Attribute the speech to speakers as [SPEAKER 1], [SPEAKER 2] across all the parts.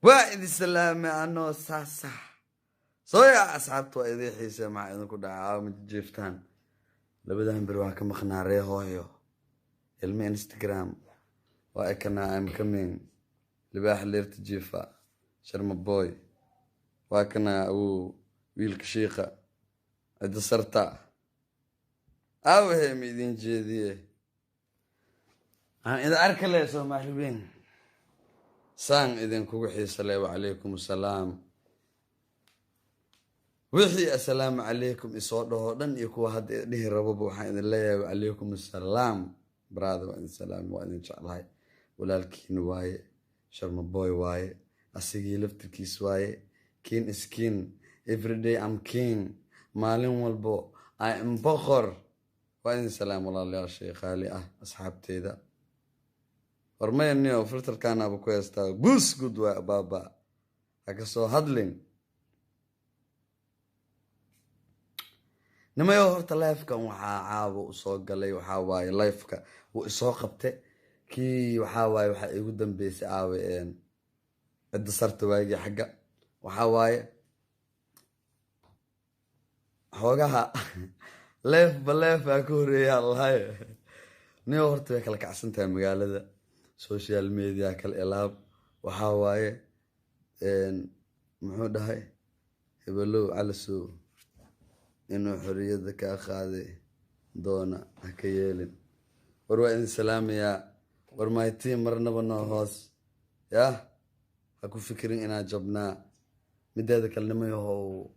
[SPEAKER 1] واحد السلام عنه صح صويا أصحابت وإذا حيسة مع إذا كنا عاوم جيفتان لبدهم برواك مخنا ريهويو المي انستغرام وأكنا أم كمين لباح اللي ارتجيفا شرم بوي وأكنا أو ويلك شيخة عد سرطة أو هي ميدين جيدية إذا أركل يسوع محبين سان إذن كوحي السلام عليكم السلام وحي السلام عليكم إصوده دن يكو هاد نه ربب وحين الله وعليكم السلام براد وإن السلام وإن إن شاء الله ولكن واي شرم بوي واي أسيجي لفتكيس واي كين إسكين every day I'm king مالين والبو I am بخر وإن السلام والله يا شيخ علي أصحابتي ذا ورمي النيو فلتر كان أبو كويستا بوس قدوة بابا هكسو هادلين نما يو هورتا لايفكا وحا عاو usoo galay waxa waaye live-ka uu isoo qabtay kii waxa waaye waxa igu dambeysay aawe cid sarta waagi xagga waxa waaye xogaha live ku horeeyay Allah niyo horta way kala kacsantahay magaalada social media kala ilaab waxa waaye muxuu dhahay hebelo calaso إنه حرية ذكاء خاذي دونا هكيالين وروا إن سلام يا ورما يتيم مرنا بناهاس يا هكو فكرين إنا جبنا مدة كلمة يهو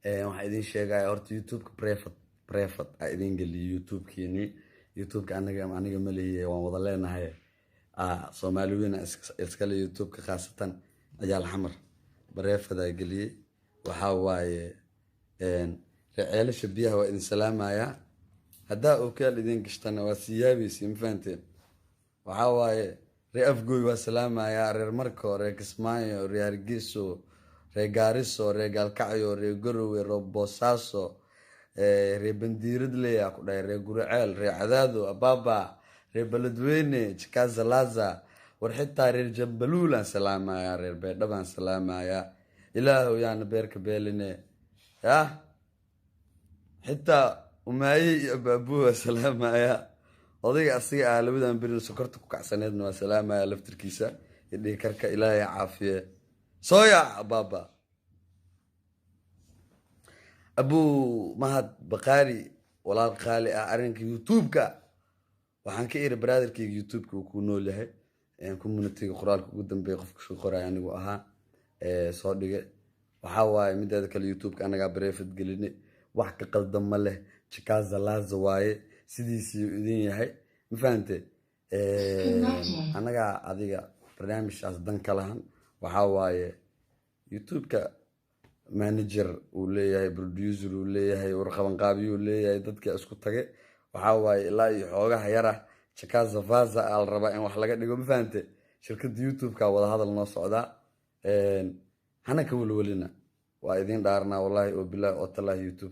[SPEAKER 1] واحدين شيء جاي أرت يوتيوب بريفت عايزين قال لي يوتيوب كيني يوتيوب كأنا جمالي ومضلنا هاي صوماليين إسكال يوتيوب خاصة أجال الحمر بريفت قال لي وحواي رعيل شبيها وإن سلام يا هدا وكال إذن قشتنا وسيابي سيمفانتين وحواي ري أفقوي وسلام يا ري مركو ري كسمايو ري أرقيسو ري غاريسو ري قالكعيو ري قروي ري بوساسو ري بنديرد لي ري قرعيل ري عدادو أبابا ري بلدويني جكاز لازا ورحيتا ري جنبلولا سلام يا ري بيدبان سلام يا إلهو يعني بيرك بيليني يا حتى وماي أبوها سلام يا أضيق أصيع لبدا نبرر سكرتك وكعسنادنا وسلام يا لفتر كيسة اللي كركا إلهي عافية صويا بابا أبو مهد بقاري ولا الخالي أعرنك يوتيوبك وحنك إير برادر كي يوتيوبك وكونو له يعني كون من التيجي قرالك قدام بيقفك شو قرا يعني وأها صادقة وحاول من ذلك اليوتيوب أنا قاعد بريفد قلني wax ka qaldan ma leh jikaza laaza waaye sidiisii idin yahay ma fahamtay anaga adiga barnaamijkaas dan ka lahan waxa waaye youtube-ka manager uu leeyahay producer uu leeyahay warqaban qaabiyo uu leeyahay dadka isku tagay waxa waaye ilaa iyo xoogaha yara jikaza vaza al raba in wax laga dhigo ma fahamtay shirkadda youtube-ka wada hadal noo socda hana ka walwalina وإذن دارنا والله وبالله وطلع يوتيوب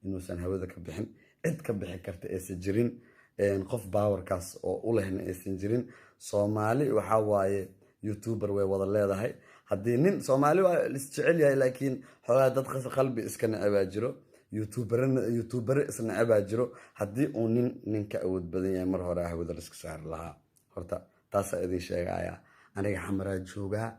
[SPEAKER 1] إنه سن هذا كبحن عد كبحن كرت إسجرين نقف باور كاس أوله هن إسجرين صومالي وحواي يوتيوبر ووضع الله ده هاي هدينين صومالي والاستعليا لكن حوالي تدخل قلبي إسكن أباجرو يوتيوبر إسكن أباجرو هدي ونين نك أود بدين مرة راح وذا رزق سعر لها هرتا تاسع إذن شيء عيا أنا حمرة جوجا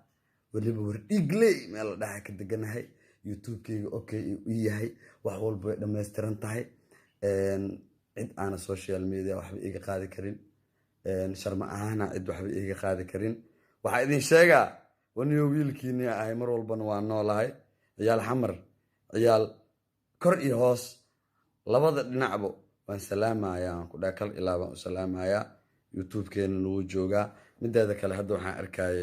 [SPEAKER 1] واللي بوريقلي مال ده كده جناهي يوتيوب كي أوكي وياهي وحول بلما يسترنتهاي عد أنا سوشيال ميديا وحبي إيجا قاعد كرين شرم أنا عد وحبي إيجا قاعد كرين وحيدين شجع ونيوبيل كيني عمر والبنوان نولاهي عيال حمر عيال كرئي هوس لبض نعبو وانسلام يا كدا كل إلا وسلام يا يوتيوب كين نوجوجا من ذلك اللي هدو حن أركاي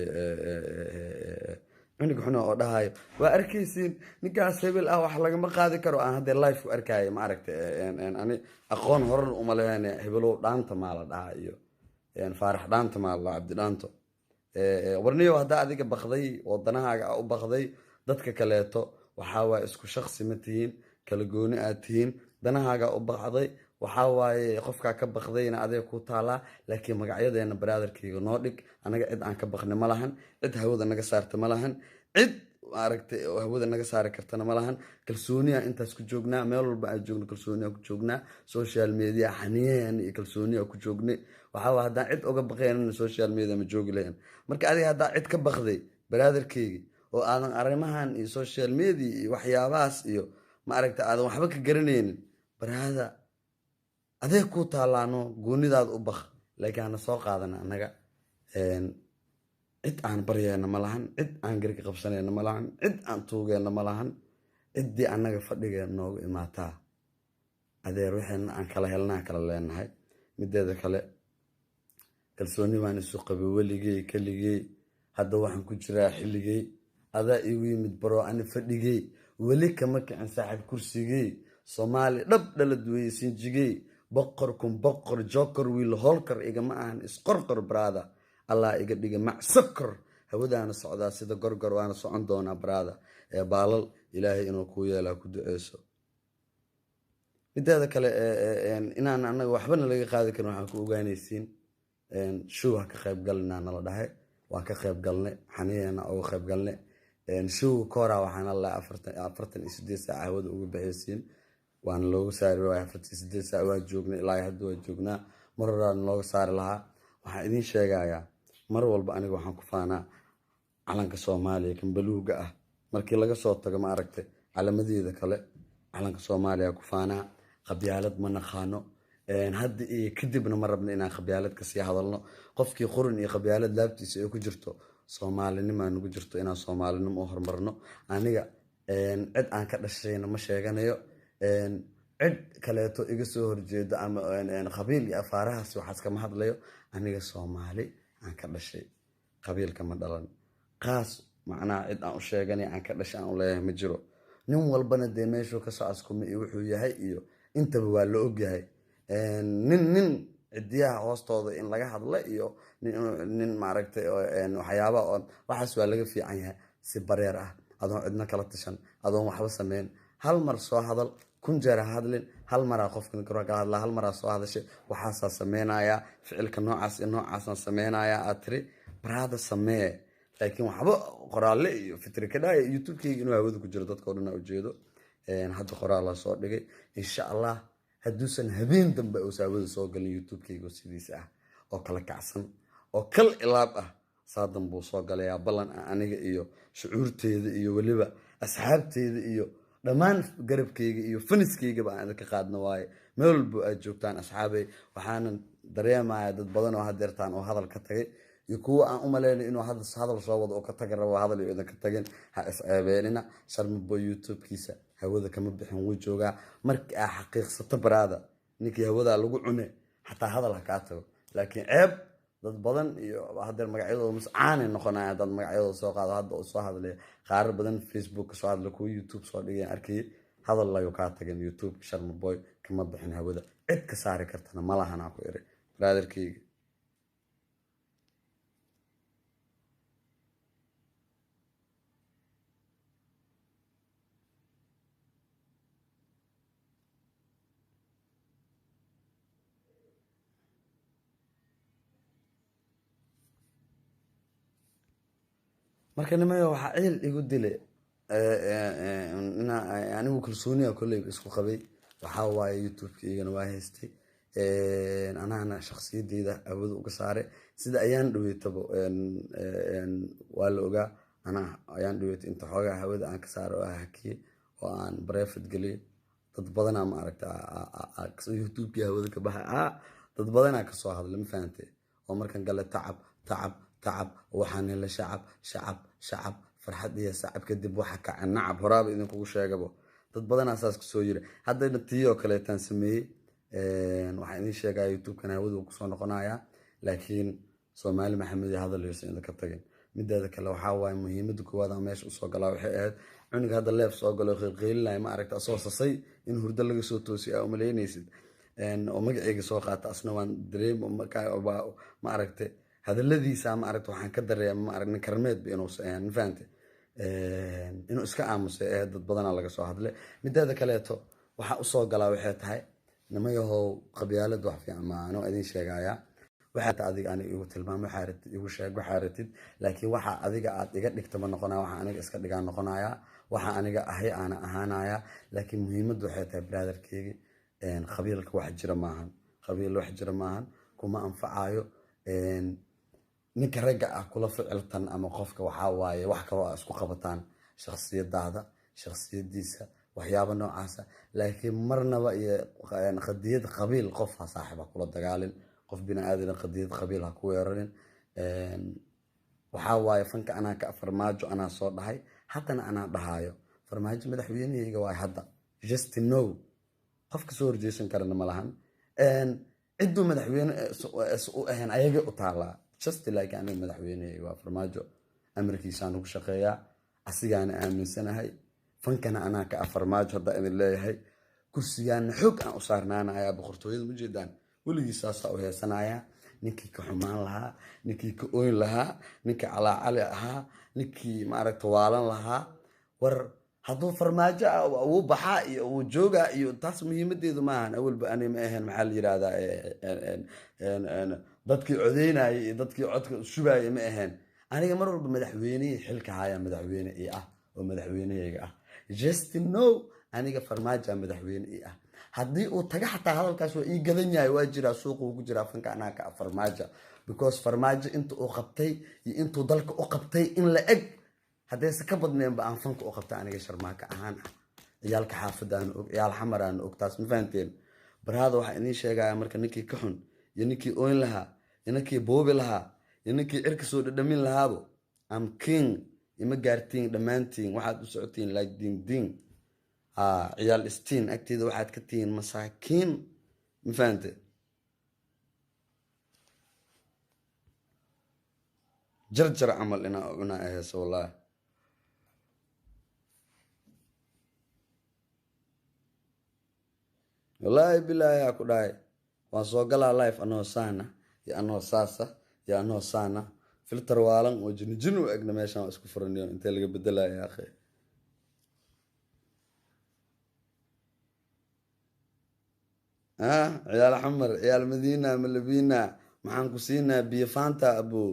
[SPEAKER 1] عندك حنا أودهاي وأركيسين نقاس هبل wax laga ma qaadi karo aan hadda live ku arkay ma aragtay ani aqoon hor u maleeyay hebelo dhaanta ma la dhaha iyo faarax dhaanta ma la abdi dhaanto warniyo hadda adiga baqday wadanahaaga u baqday dadka kaleeto waxa waa isku shakhsi ma tihiin kala gooni aad tihiin danahaaga u baqday waxaa waaye qofkaa ka baqdayna adeeg ku taalaa, laakiin magacyadeena baraadarkayga noo dhig. anaga cid aan ka baqni ma lahan, cid hawada naga saarta ma lahan, cid maaragtay oo hawada naga saari kartana ma lahan. kalsooniya intaas ku joognaa, meel walba aan joogno kalsooniya ku joognaa. social media xaniyahan iyo kalsooniya ku joognay. waxaa waa haddaan cid oga baqaynana social media ma joogi lahayn. marka adiga haddaa cid ka baqday baraadarkayga oo aadan arrimahan iyo social media iyo waxyaabahaas iyo maaragtay aadan waxba ka garanaynin, baraada adeeg ku taalaano goonidaad u baq. laakiin hana soo qaadana annaga cid aan baryayna ma lahan, cid aan garka qabsanayna ma lahan, cid aan tuugayna ma lahan. ciddii annaga fadhigeena noogu imaataa adeer waxayna aan kala helnaa kala leenahay. mideeda kale kalsooni baan isu qabay weligey keligey, hadda waxaan ku jiraa xilligey. adaa igu yimid baro ani fadhigey, weli kama kicin saaxiib kursigey. soomaali dhab dhalad weeye sinjigey, boqor kun boqor joker wiil holkar igama ahan isqorqor baraada. allah iga dhiga macsakor, hawadaana socdaa sida gorgor, waana socon doonaa baraada. ee baalal ilaahay inuu kuu yeelaa ku duceyso. mideeda kale inaan anaga waxbana laga qaadi karin waxaan ku ogaanaysiin. show ha ka qayb galinaa nala dhahay, waan ka qayb galnay, xaniyeena uga qayb galnay. showga kooraa waxaana la 48 saac hawada uga baxaysiin, waana looga saari waaya 48 saac waa joognay, ilaa hadda waa joognaa. mar horaan looga saari lahaa. waxaan idiin sheegayaa mar walba aniga waxaan ku faanaa calanka soomaaliya kan baluuga ah. markii laga soo tago ma aragtay calamadeeda kale, calanka soomaaliya ku faanaa. qabyaalad ma naqaano, hadda iyo kadibna ma rabno inaan qabyaalad kasii hadalno. qofkii qurin iyo qabyaalad laabtiisa ay ku jirto, soomaalinimo nagu jirto, inaan soomaalinimo u horumarno. aniga cid aan ka dhashayna ma sheeganayo, cid kaleeto iga soo horjeedo ama qabiil iyo afaarahaas waxaas kama hadlayo. aniga soomaali aan ka dhashay, qabiilka ma dhalan. qaas macnaha cid aan u sheeganay aan ka dhashay aan u leeyahay ma jiro. nin walbana dee meeshuu ka soo askuma iyo wuxuu yahay iyo intaba waa la ogyahay. nin cidiyaha hoostooda in laga hadla iyo nin maaragtay waxyaabaha oo waxaas waa laga fiican yahay. si bareer ah, adoon cidna kala tashan, adoon waxba sameyn, hal mar soo hadal, kun jeer ha hadlin. hal maraa qofkan kala hadlaa, hal maraa soo hadashay, waxaasaa sameynayaa, ficilka noocaas iyo noocaasaan sameynayaa aad tiri, baraada samee. laakiin waxba qoraalle iyo fitri ka dhaaya youtube-kayga inuu hawada ku jiro dadka oo dhan ujeedo. hadda qoraal la soo dhigay insha allah, hadduusan habeen dambe uusan hawada soo galin youtube-kayga sidiisa ah oo kala kacsan oo kal ilaab ah, saadan buu soo galayaa. ballan aniga iyo shucuurteeda iyo weliba asxaabteeda iyo dhammaan garabkayga iyo faniskaygaba aan idinka qaadna waaye. meel walbo aad joogtaan asxaabay, waxaanan dareemayaa dad badan oo hadeertaan oo hadal ka tagay iyo kuwa aan u maleynay inuu hadal soo wado oo ka tagi rabo hadal iyo idinka tagin. ha isceebeenina. sharmaboy youtube-kiisa hawada kama bixin, wuu joogaa. markii aa xaqiiqsato baraada, ninkii hawadaa lagu cune xataa hadal ha kaa tago. laakiin ceeb dad badan iyo hadeer magacyadooda mascaanay noqonaya. dad magacyadooda soo qaado hadda uu soo hadlaya, qaarar badan facebook ka soo hadla, kuwa youtube soo dhigeen arkayay. hadal layu kaa tagin youtube sharmaboy kama bixin hawada, cid ka saari kartana malahanaa ku iri braadarkayga. marka nimayo waxaa ciil igu dilay anigu kalsooniya kolleyba isku qabay. waxaa waaye youtube-kaygana waa haystay, anaana shaksiyadeyda hawada uga saaray. sida ayaan dhaweetaba waa la ogaa. anaa ayaan dhaweetay inta xoogaa hawada aan ka saaro oo hakiyey oo aan bareefad geliyay. dad badanaa ma aragta youtube-kii hawada ka baxay, dad badanaa kasoo hadlay, ma fahantay. oo markan gale tacab waxaan hela shacab farxad iyo sacab, kadib waxa kaca nacab. horaaba idinkugu sheegabo, dad badanaa saas kasoo yiri. haddana tii oo kaleetaan sameeyey. waxaan idin sheegaya youtube-kan hawada uu kusoo noqonayaa, laakiin soomaali maxamed iyo hadal yoosan idinka tagin. mideeda kale waxaa waaye muhiimada koowaad aan meesha usoo galaa waxay ahayd cunuga hadda leef soo galo qeylqeylinaya ma aragta asoo sasay in hurdo laga soo toosiyay aa umaleynaysid. oo magaceyga soo qaata asna waan dareem ma aragta hadaladiisa ma aragta waxaan ka dareema ma aragna karmeedba inuusan ahayn, ma fahantay. inuu iska aamusay dad badanaa laga soo hadlay. mideeda kaleeto waxaa usoo galaa waxay tahay nima yahow qabyaalad wax fiican ma ano idin sheegaya waxaad adiga aniga igu tilmaamo waxaa ratid igu sheeg waxaa ratid laakiin waxa adiga aad iga dhigto ma noqonaya waxa aniga iska dhigaan noqonaya waxa aniga ahay aana ahaanaya laakiin muhiimaddu waxay tahay brotherkeygi qabiilka wax jira maahan qabiil wax jira maahan kuma anfacayo ninka ragga ah kula ficiltan ama qofka waxaa waaye wax kaloo aa isku qabataan shakhsiyadaada shakhsiyadiisa waxyaaba noocaasa laakiin marnaba iyo qadiyad qabiil qof ha saaxiba kula dagaalin qof bini aadan qadiyad qabiil ha ku weerarin waxaa waaye fanka anaa ka farmaajo anaa soo dhahay haddana anaa dhahayo farmaajo madaxweynehayga waay hadda just know qofka soo horjeesan karana ma lahan cidduu madaxweyne u ahayn ayagay u taallaa just like aniga madaxweynehayga waa farmaajo amarkiisaan ugu shaqeeyaa asigaana aaminsanahay fankana anaa ka farmaajo haddaa idin leeyahay kursigaana xoog aan u saarnaanayaa boqortooyada ujeedaan weligii saasaa u heesanayaa ninkii ka xumaan lahaa ninkii ka oyn lahaa ninkii calaacali ahaa ninkii maaragta waalan lahaa war hadduu farmaajo ah wuu baxaa iyo wuu joogaa iyo taas muhiimadeedu maahan awalba ani ma ahayn maxaa la yidhahdaa dadkii codeynaya iyo dadkii codka shubaya ma ahayn aniga mar walba madaxweynihii xilka haya madaxweyne ii ah oo madaxweynehayga ah just know aniga farmaajo madaxweyne ii ah haddii uu taga xataa hadalkaas waa ii gadan yahay waa jiraa suuqa ugu jiraa fanka anaa ka farmaajo because farmaajo inta uu qabtay iyo intuu dalka u qabtay in la eg haddayse ka badneenba aan fanka u qabtay aniga sharmaaka ahaan ah ciyaalka xaafadaan og ciyaal xamaraan og taas ma fahanteen barhaada waxaa idiin sheegaya marka ninkii ka xun iyo ninkii oyn lahaa iyo ninkii boobi lahaa iyo ninkii cirka soo dhadhamin lahaabo am king ima gaartiin dhammaantiin waxaad u socotiin like ding ciyaal istiin agteeda waxaad ka tihiin masaakiin ma fahante jarjar camal inaa aheyso wallaahi wallaahi bilaahi aa ku dhahay waan soo galaa life anoo saana iyo anoo saasa iyo anoo saana filter waalan oo jinijin u egna meeshaan isku furaniyo intee laga bedelaya akhi ciyaal xamar ciyaal madiina malabina maxaan ku siinaa biyo faanta abo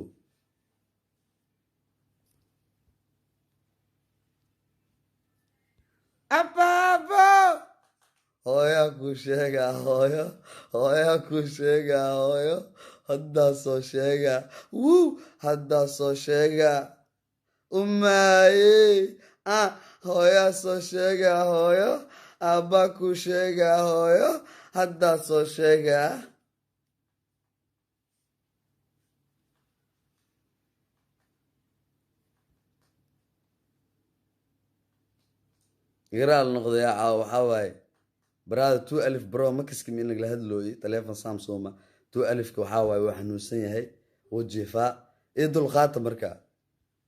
[SPEAKER 1] ababo hooya ku sheega hooya ku sheega hooyo haddaa soo sheega haddaa soo sheega umaaye hooya soo sheega hooyo abba ku sheega hooyo haddaa soo sheega garaal noqdaya waxaa waaye baraada 2 alif bro makaskam in lagala hadlooyay taleefon samsoma 2 alifka waxaa waaye waa xanuunsan yahay wuu jiifaa ii dulqaata marka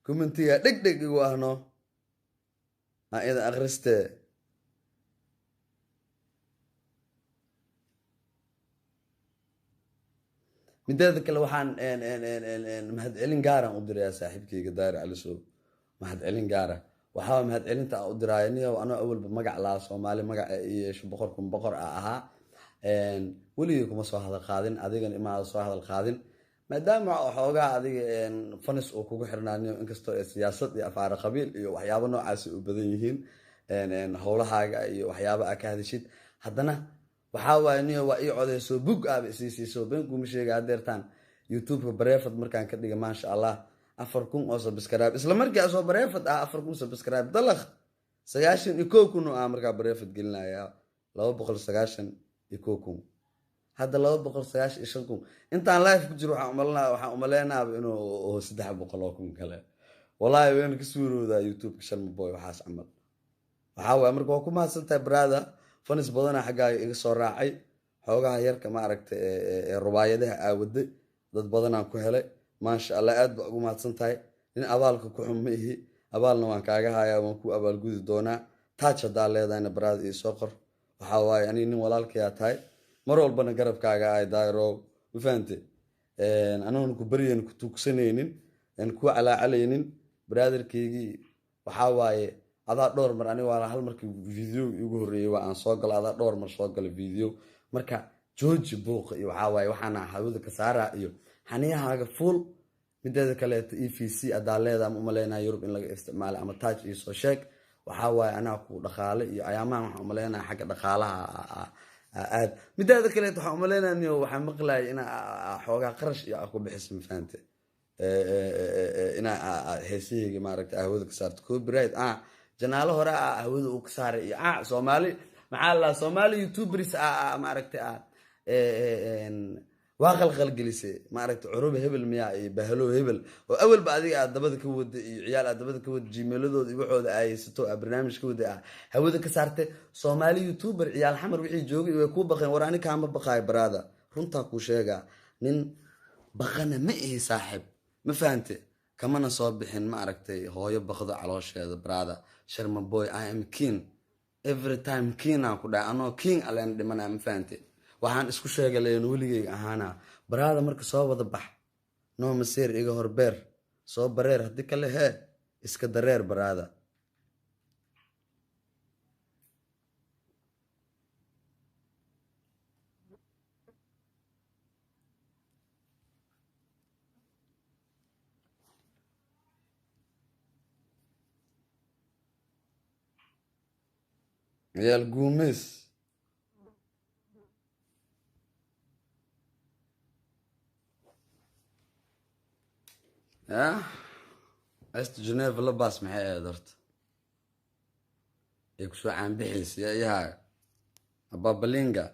[SPEAKER 1] commentiga dhegdheg igu ahno aa idan akhristee mideeda kale waxaan mahadcelin gaaraan u dirayaa saaxiibkayga daari calisow mahadcelin gaara waxaa mahadcelinta aan u diraayo niyo anoo awalba magac lahaa soomaali magaca i yeesho boqorkun boqor a ahaa weligii kuma soo hadal qaadin adigan imaada soo hadal qaadin maadaama xoogaa adiga fanis uu kugu xirnaaniyo inkastoo siyaasad iyo afaara qabiil iyo waxyaabo noocaasi u badan yihiin howlahaaga iyo waxyaaba aa ka hadishid haddana waxaa waaye niyo waa ii codeyso bug aaba isiisiiso beenkuuma sheega hadeertaan youtubeka bareefad markaan ka dhiga maasha allah 4,000 oo subscribe isla markii asoo bareefad ah 4,000 subscribe dalaq 91,000 oo markaa bareefad gelinaya 291,000 hadda 295,000 intaan live ku jiro waxaan umaleynaaba inuu 300,000 kale wallaahi wayna ka suuroodaa youtubeka sharma boy waxaas camal waxaa waaye marka waa ku mahadsantahay brother fanis badana xaggaaga iga soo raacay xoogaha yarka maaragta rubaayadaha aawaday dad badanaan ku helay maasha allah aad baa ugu mahadsan tahay nin abaalka ku xun ma ihi abaalna waan kaaga hayaa waan ku abaalgudi doonaa taaj haddaa leedahayna baraada ii soo qor waxaa waaye aniga nin walaalkayaa tahay mar walbana garabkaaga ahay daayarow ma fahante anaguna ku baryayn ku tuugsanaynin ku calaacalaynin brotherkeygii waxaa waaye adaa dhowr mar aniga waa hal markii video igu horreeyey waa aan soo galo adaa dhowr mar soo gala video marka jooji buuqa iyo waxaa waaye waxaana hawada ka saaraa iyo xaniyahaaga fuul. mideeda kaleeto EVC adaa leedaa ma umaleynaa Yurub in laga isticmaalo ama taaj iyo soo sheeg. waxaa waaye anaa ku dhaqaale iyo ayaamahan waxaan umaleynaa xagga dhaqaalaha aad. mideeda kaleeto waxaan umaleynaa waxaan maqlaaya inaa xoogaa qarash iyo ku bixiso mafahante inaa heesahayga maaragta hawada ka saarto copyright janaalo hore hawada uu ka saaray iyo Soomaali maxaa la Soomaali YouTubers maaragta waa qalqalgelisay maaragta curuba hebel miyaa iyo bahalo hebel oo awalba adiga aad dabada ka wada iyo ciyaal aad dabada ka wada gmail-adooda iyo waxooda ay haysato barnaamij ka wada hawada ka saartay Soomaali YouTuber ciyaal xamar wixii joogay way ku baqeen war ani kaama baqaay baraada runta ku sheega nin baqana ma ihi saaxib ma fahante kamana soo bixin maaragtay hooyo baqdo caloosheeda baraada Sharma boy I am king every time king aan ku dhaay anoo king aleen dhimanaa ma fahante waxaan isku sheegaleen weligay ahaana baraada marka soo wada bax noo maseer iga horbeer soo bareer hadii kale iska dareer baraada. Yal guumis است جنيف لباس maxay adarta ay ku soo caan bixisay yahay ababalinga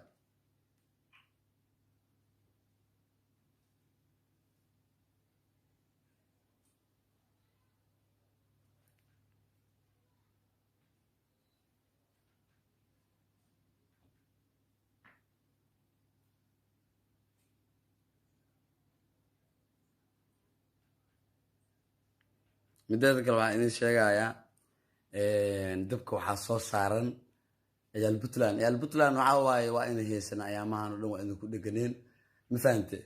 [SPEAKER 1] mideeda kale waxaan idin sheegayaa dabka waxaa soo saaran ciyaal Puntland waxaa waaye waa inay heesan ayaamahan oo dhan waa idinku dheganeen ma fahante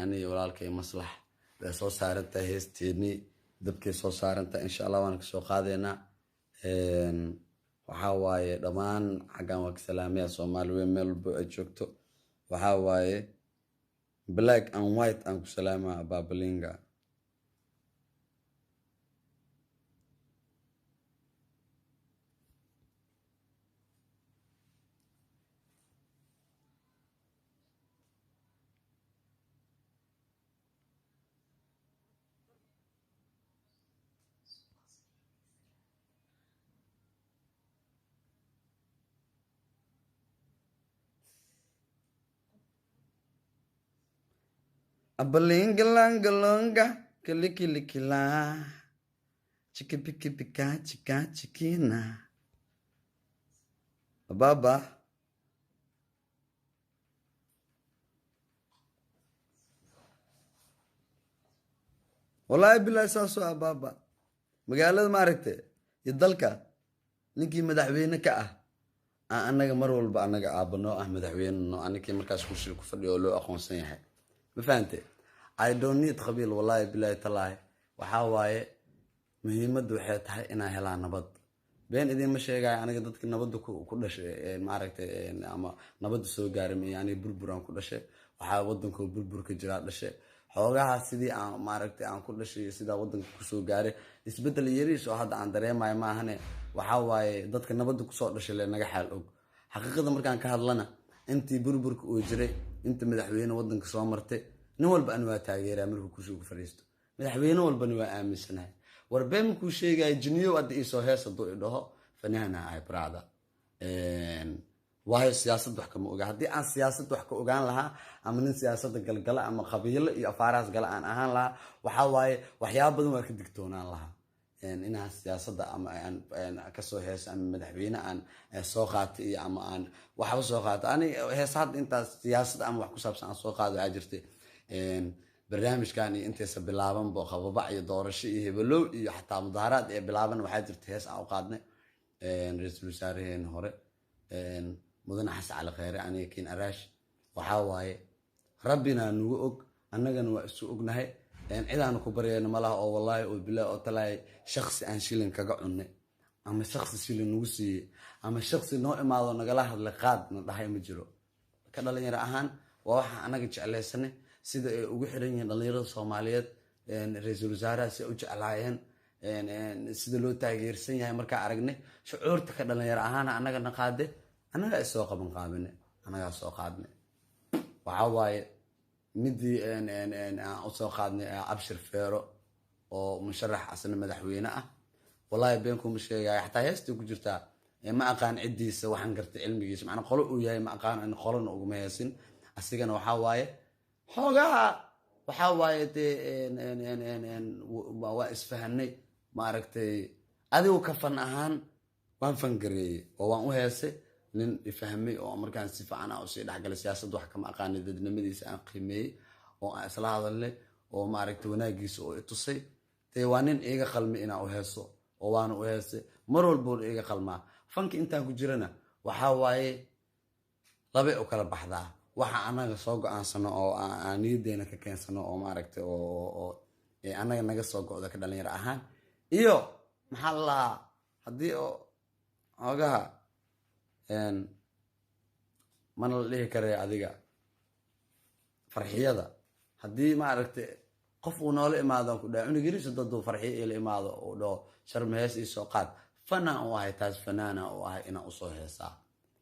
[SPEAKER 1] aniga walaalkay maslax way soo saarantahay heesteeni dabkay soo saarantahay insha Allah waan ka soo qaadeynaa waxaa waaye dhammaan xaggan waa ka salaamaya Soomaali weyn meel walba ay joogto waxaa waaye black and white aan ku salaamaa ababalinga abalingalangalonga kilikilikila chikipikipika chika chikina baba wallahi bilaa saaso baba magaalada maaragtay iyo dalka ninkii madaxweyne ka anaga mar walba anaga aabano madaxweyne anakii markaas kursi ku fadhiyo loo aqoonsan yahay ma fahante I don't need qabiil wallahi billahi talahi waxa waaye muhiimadu waxay tahay inaan helaa nabad been idin ma sheegay aniga dadka nabad ku dhashay maaragtay ama nabad soo gaaray yani burburan ku dhashay waxa wadanka burbur ka jira dhashay xoogaha sidii aan maaragtay aan ku dhashay sida wadanka ku soo gaaray isbedel yariis oo hadda aan dareemayo ma ahane waxa waaye dadka nabad ku soo dhashay le naga xal og xaqiiqada markaan ka hadlana intii burburka uu jiray inta madaxweyne wadanka soo martay nin walba aan waa taageeraa markuu ku soo fariisto madaxweyne walba waa aaminsanahay war been ku sheegay jiniyo wada isoo heesa doo idhaho fanaana ay brada waayo siyaasad wax kama oga haddii aan siyaasad wax ka ogaan lahaa ama nin siyaasada galgala ama qabiilo iyo afaaraas gala aan ahaan lahaa waxa waaye waxyaabo badan waa ka digtoonaan lahaa inaan siyaasada ama aan ka soo heeso ama madaxweyne aan soo qaatay iyo ama aan waxba soo qaato ani heesad intaas siyaasad ama wax ku saabsan aan soo qaado waxa jirtay barnaamijkan iyo intaas bilaaban boo qababac iyo doorasho iyo heblow iyo xataa mudaharaad ee bilaaban waxa jirtay hees aan u qaadnay ra'iisul wasaaraheen hore mudane xasan cali khayre aniga kiin araash waxa waaye rabbina nugu og annagana waa isu ognahay cidaan ku baryayna malaha oo wallahi oo bilaa oo talay shakhsi aan shilin kaga cunay ama shakhsi shilin nugu siiyay ama shakhsi noo imaado nagala hadlay qaad na dhahay ma jiro ka dhalinyaro ahaan waa waxa anaga jeclaysanay sida ay ugu xiran yihiin dhalinyarada Soomaaliyeed ra'iisul wasaaraha si u jeclaayeen sida loo taageersan yahay markaa aragnay shucuurta ka dhalinyaro ahaan anaga naqaade anaga soo qaban qaabine anaga soo qaadnay waxa waaye midii aan u soo qaadnay Abshir Feero oo musharax asna madaxweyne ah wallahi beenku sheegay xataa heestii ku jirta ma aqaan cidiisa waxaan gartay cilmigiisa macna qolo uu yahay ma aqaan in qolona ugu meeysin asigana waxa waaye xogaha waxa waaye waa isfahanay ma aragtay adigu ka fan ahaan waan fangareeyay oo waan u heesay nin ifahmay oo markaan si fiican u sii dhaxgalay siyaasadda wax kama aqaan dadnimadiisa aan qiimeeyay oo aan isla hadalnay oo ma aragtay wanaagiisa oo i tusay waa nin iga qalmi inaan u heeso oo waan u heesay mar walba iga qalmaa fanki intaan ku jirana waxa waaye laba u kala baxdaa waxa anaga soo go'aansano oo aan niyadeena ka keensano oo ma aragtay oo anaga naga soo go'do ka dhalinyaro ahaan iyo maxaa la hadii oo xogaha mana la dhihi karay adiga farxiyada hadii ma aragtay qof uu noola imaado ku dhaay unigiriisa dadoo farxiyo ila imaado oo dhoo sharmahees iyo soo qaad fana oo ahay taas fanaana oo ahay ina u soo heesaa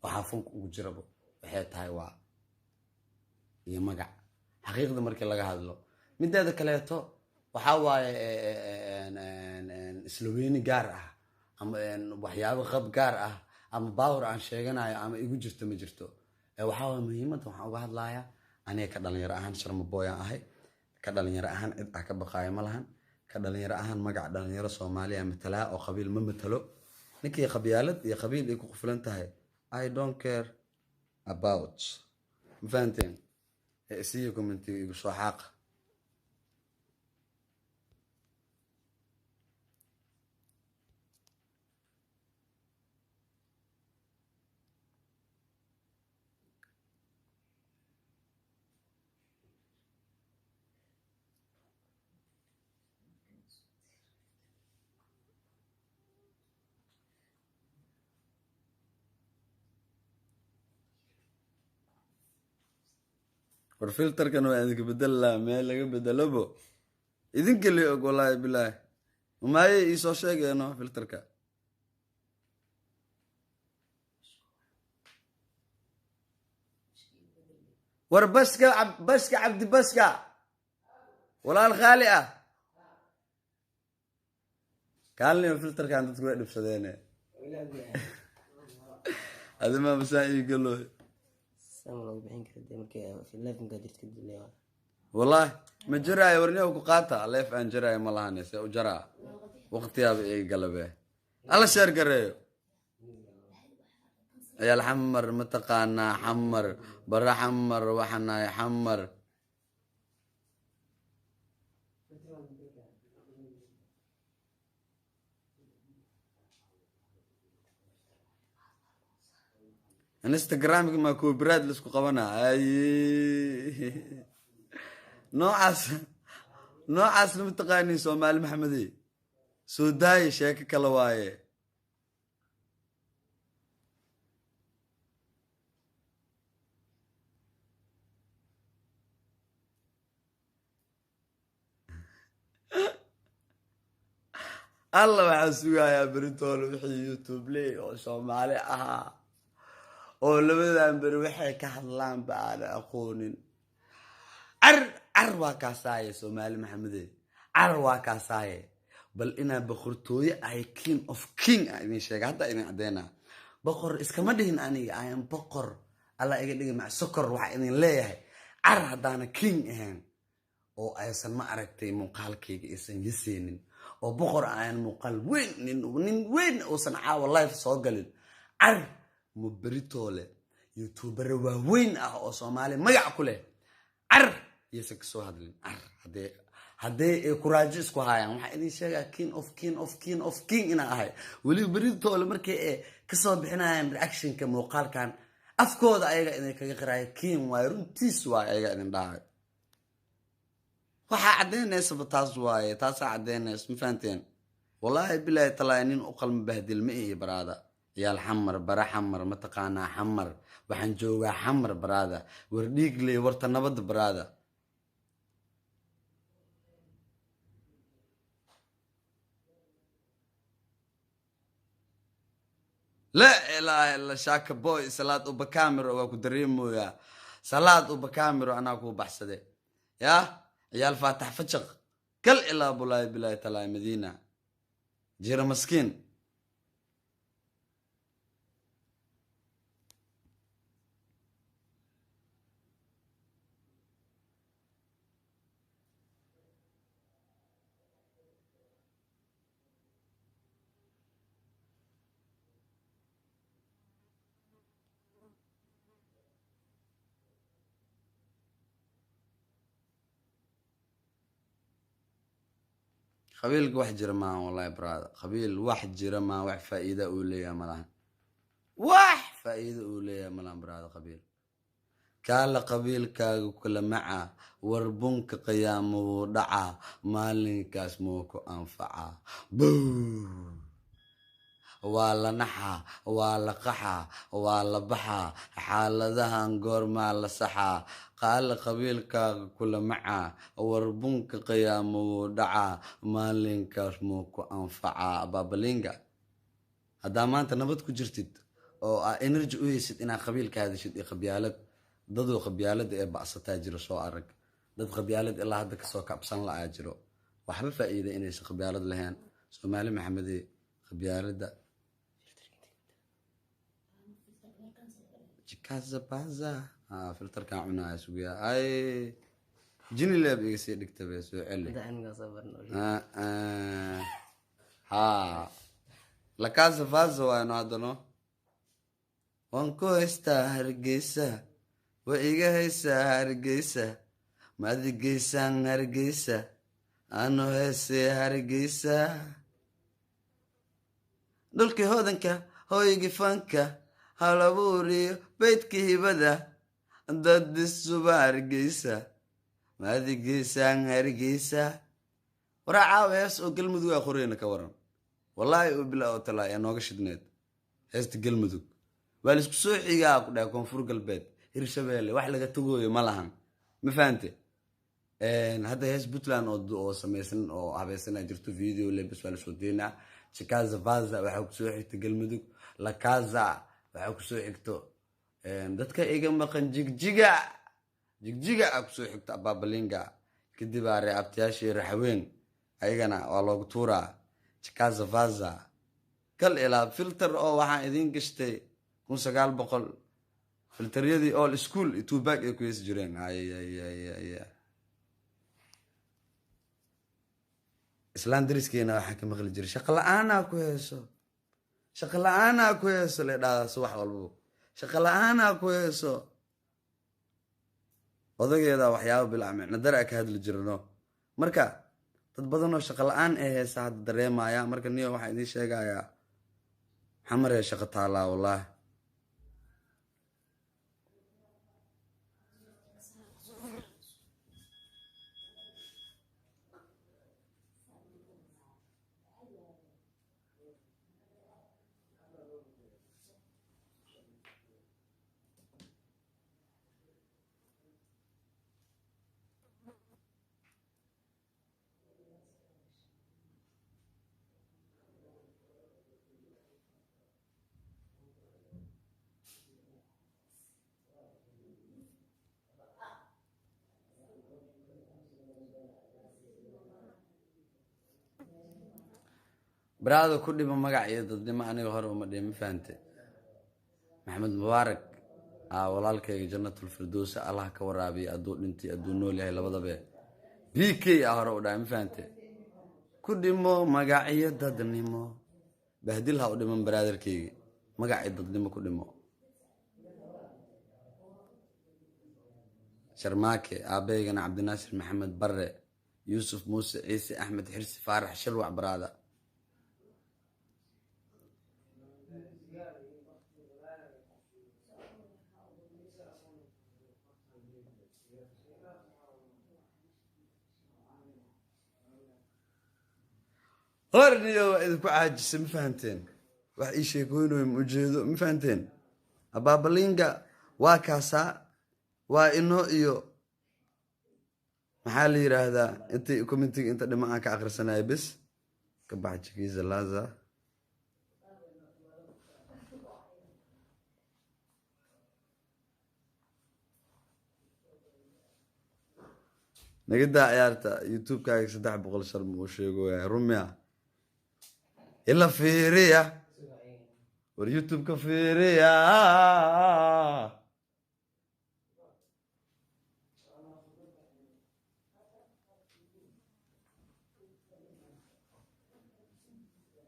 [SPEAKER 1] waxa funku ugu jirabo waxay tahay waa iyo magac xaqiiqda markii laga hadlo mideeda kaleeto waxa waaye islaweyni gaar ah ama waxyaabo qab gaar ah ama baawr aan sheeganayo ama igu jirto ma jirto waxa waa muhiimada waxaan uga hadlayaa aniga ka dhalinyaro ahaan Sharma Boy aan ahay ka dhalinyaro ahaan cid ka baqaaya ma lahan ka dhalinyaro ahaan magac dhalinyaro Soomaaliya matala oo qabiil ma matalo ninkii qabyaalad iyo qabiil ay ku qufulan tahay I don't care about fantin see commenti igu soo xaq والفلتر كانوا عندك بدل لا ما لقى بدل أبو إذن كل والله بالله وما يسوى شيء أنا فلتر كا وربسكا بسكا عبد بسكا ولا الخالئة قال لي الفلتر كان تقول بسدينه هذا ما مسائي يقول له والله ما جرى ورني وقاطع ليف ان جرى ما لهانس وجرى وقتها قلبه الله شر قريو يا الحمر متقانا حمر برا حمر وحنا يحمر انستغرام ما كو براد لسكو قبنا اي نوعاس متقاني سومال محمدي سوداي شيك كلا وايه الله وحسوها يا بريتول وحي يوتيوب لي او سومالي اها oo labadan bar waxay ka hadlaan baa aqoonin ar waa ka saaye Soomaali Maxamede ar waa ka saaye bal ina boqortooyo ay king of king ay sheegay hadda in cadeena boqor iskama dhihin aniga I am boqor alla iga dhigay ma sokor waxa idin leeyahay ar hadana king ahaan oo aysan ma aragtay muuqaalkayga isan yiseenin oo boqor aan muuqaal weyn nin weyn oo san caawa live soo galin ar مبريتوله يوتيوبر وين او Soomaali magac ku leh ar yesek soo hadlin ar hadee kuraajis ku hayaan waxa idin sheega king of king ina ahay wali Britole markay ka soo bixinayaan reaction-ka muuqaalkan afkooda ayaga inay kaga qiraay king way runtiis waa ayaga idin dhaay waxa cadeynaysa taas waaye taas cadeynaysa ma fahanteen wallahi billahi talaanin u qalma bahdil ma ee baraada ciyaal xamar bara xamar mataqaanaa xamar waxaan joogaa xamar baraada war dhiigley warta nabadda baraada لا إله إلا شاك بوي صلاة وبكاميرو وأكو دريمويا صلاة وبكاميرو أنا أكو بحسدي يا عيال فاتح فتشق كل إلا بولاي بلاي تلاي مدينة جيرة مسكين قبيل واحد جرمان والله براد قبيل واحد جرمان واحد فائدة أولية ملان واحد فائدة أولية ملان براد قبيل كالا قبيل كاغو كل معا وربونك قيامه دعا مالين كاسموكو أنفعا بو ولا نحا ولا قحا ولا بحا حالدها نقور ما صحا قال قبيلك كل معا وربونك قيامه دعا مالين كاسموكو أنفعا بابلينغا هذا ما أنت نبض جرتد أو إنرجي ويسد إن قبيلك هذا شد قبيالك ضد قبيالد ee bacsataa jiro soo arag dad qabyaalad ilaa hadda ka soo kabsan la ajiro waxba faa'iido inay qabyaalad lahayn Soomaali Maxamed qabyaalada jikaza baza filterka cunaa suuqa ay jini leeb iga sii dhigtay soo celi ha la casa vaza waa noodano wanko esta hargeysa وإيجا هيسا هرجيسا ما ذي جيسا هرجيسا أنا هسي هرجيسا دولكي هودنكا هو يجي فانكا هلا بوري بيتكي بدا ضد السبا هرجيسا ما ذي جيسا هرجيسا ورعاوي يسو قلمدو يا خورينا كورن والله بلا وطلع يا نوغش دنيت هست قلمدو والسكو سوحيغا كدا كونفور قلبيت hirshabeelle wax laga tagoyo ma lahan ma fahamte hadda hees Puntland oo samaysan oo habeysana jirto video lebis wala soo deena chikaza vaza waxa ku soo xigta galmudug la kaza waxa ku soo xigto dadka iga maqan jigjiga ku soo xigta ababalinga kadib aare abtiyaashii raxween ayagana waa loogu tuuraa chikaza vaza kal ila filter oo waxaan idin gashtay 1900 filteryadii all school two back ay ku yees jireen ay islandriskeena waxa ka maqli jiray shaqo la'aan ku heeso leedaas wax walbo shaqo la'aan ku heeso odageeda waxyaabo bilaac nadara ka hadli jirno marka dad badan oo shaqo la'aan ay heesa had dareemaya marka niyo waxa idin sheegaya xamar ee shaqo taala wallahi براده كل ما مقع يضد ما أنا وهرب ما دي مفانته محمد مبارك والله جنة الفردوس الله كورابي أدو أنتي أدو نولي هاي لبضة به بيكي هرب دا مفانته كل ما مقع يضد ما بهدلها قدام برادر كي مقع يضد ما كل ما شرماكي أبينا عبد الناصر محمد برة يوسف موسى عيسى أحمد حرسي فارح شروع براده هرني إذا كعاجز ما فهمتين wax ii sheekooynayo ma ujeedo ma fahanteen abaabalinga waa kaasaa waa ino iyo maxaa la yiraahdaa intay commentiga inta dhima aan ka akhrisanayo bes ka bax jikiisa laza نقدر عيارته يوتيوب كايك 300 شر موشيغو يا رميا إلا فيريا واليوتيوب كفيريا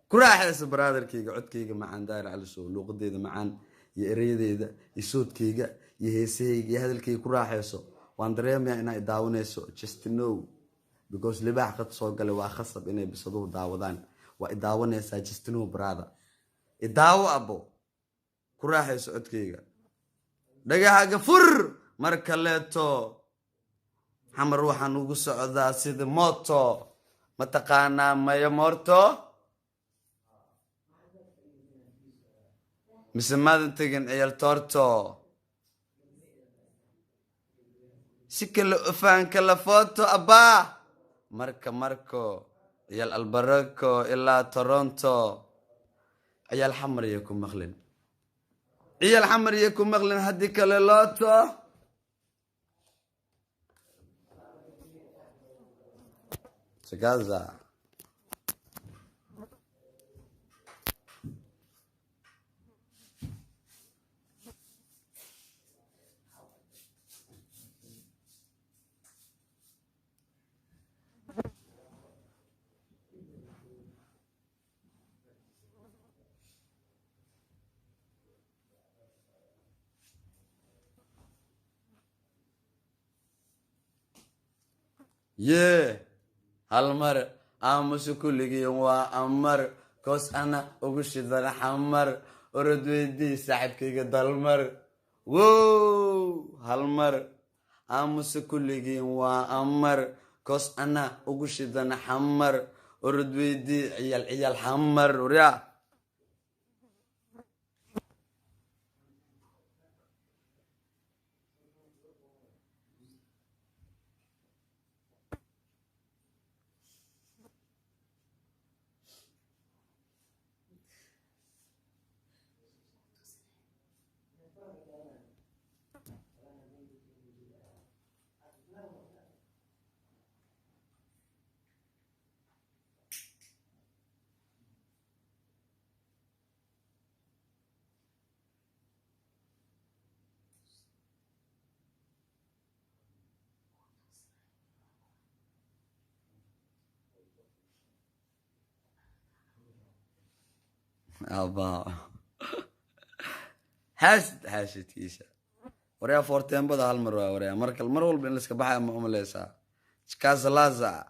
[SPEAKER 1] كل أحس برادر كيجا عد كيجا معان داير على سو لوقت ده معان يريد ده يسود كيجا يهسي هذا الكي كل أحسه waan dareemayaa inay daawanayso just to know because libaax qad soo galay waa khasab inay bisaduhu daawadaan waa daawanaysaa just to know brother daawo abo ku raaxayso codkayga dhagaxaga fur marka leeto xamar waxaan ugu socdaa sida moto ma taqaanaa maya morto mise maadan tegin ciyal torto si kala ufaan kala foto abaa marko ciyal albarako ilaa toronto ciyal xamar iyo ku maqlin haddii kale looto sagaza halmar aamusu kulligii waa amar koos ana ugu shidan xamar orod weydii saaxiibkayga dalmar wow halmar aamusu kulligii waa amar koos ana ugu shidan xamar orod weydii ciyal xamar urya أبا حاسد كيسة وريا فورتين بدا هالمرة وريا المرة بين لسك بحاجة ما ليسا كاز لازا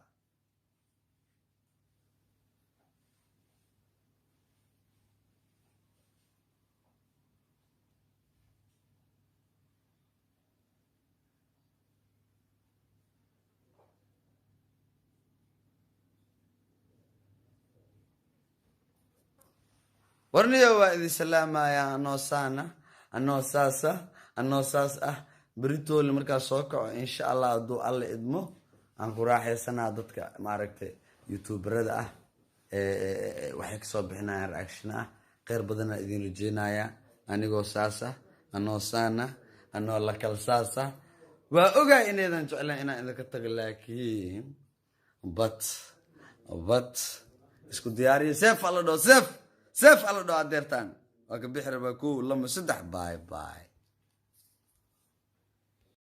[SPEAKER 1] ورنيا وإذا سلامة يا نوسانا النوساس بريتو اللي مركز سوكا إن شاء الله دو الله إدمو أنكو راح سنة ضدك معركة يوتيوب ردا وحيك صبحنا رأكشنا غير بدنا إذن رجينا أنيقو ساسا النوسانا أنو الله كالساسا وأوغا إني إذا نتعلم إنا كتغلاكين بط اسكو دياري سيف الله دو سيف على دو عديرتان وكبيح رباكو لما سدح باي